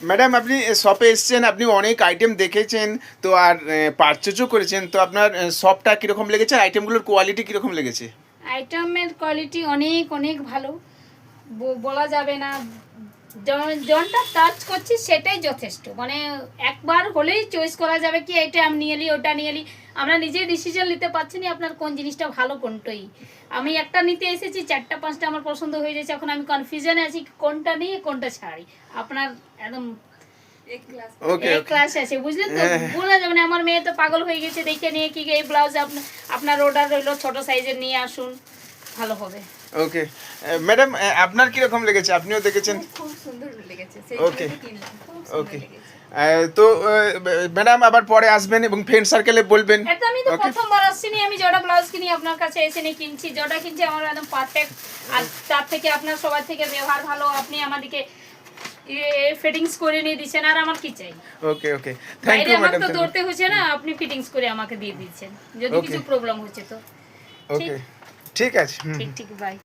Madam আপনি শপে এসেছেন, আপনি অনেক আইটেম দেখেছেন তো, আর পারচেজও করেছেন তো, আপনার শপটা কীরকম লেগেছে, আইটেমগুলোর কোয়ালিটি কীরকম লেগেছে? আইটেমের কোয়ালিটি অনেক অনেক ভালো, বলা যাবে না। জনটা টাচ করছি সেটাই যথেষ্ট, মানে একবার হলেই চয়েস করা যাবে কি এটা আমি নিয়ে নিই ওটা নিয়ে নিই। আমরা নিজেই ডিসিশন নিতে পারছি না আপনার কোন জিনিসটা ভালো কোনটাই। আমি একটা নিতে এসেছি 4টা 5টা আমার পছন্দ হয়ে যাচ্ছে, এখন আমি কনফিউশনে আছি কোনটা নিয়ে কোনটা ছাড়ি। আপনার একদম ক্লাস আছে বুঝলেন তো, বলা যাবে না। আমার মেয়ে তো পাগল হয়ে গেছে দেখে নিয়ে কি এই ব্লাউজ আপনার অর্ডার রইলো ছোট সাইজের নিয়ে আসুন, ভালো হবে। ওকে ম্যাডাম, আপনার কিরকম লেগেছে? আপনিও দেখেছেন? খুব সুন্দর লেগেছে, ওকে ওকে। লেগেছে। তো ম্যাডাম আবার পরে আসবেন এবং ফ্রেন্ড সার্কেলে বলবেন। এটা আমি তো প্রথমবার আসছিনি, আমি জোড়া ব্লাউজ কিনি আপনার কাছে এসে নিয়ে কিনছি, জোড়া কিনছি আমার একদম পারফেক্ট। আর তার থেকে আপনার সবার থেকে ব্যবহার ভালো, আপনি আমাদেরকে ফিটিংস করে নিয়ে দিচ্ছেন, আর আমার কি চাই। ওকে ওকে, থ্যাংক ইউ আমার ম্যাডাম। তো দৌড়তে হচ্ছে না, আপনি ফিটিংস করে আমাকে দিয়ে দিচ্ছেন, যদি কিছু প্রবলেম হচ্ছে তো। ওকে ঠিক আছে। ঠিক ঠিক, বাই।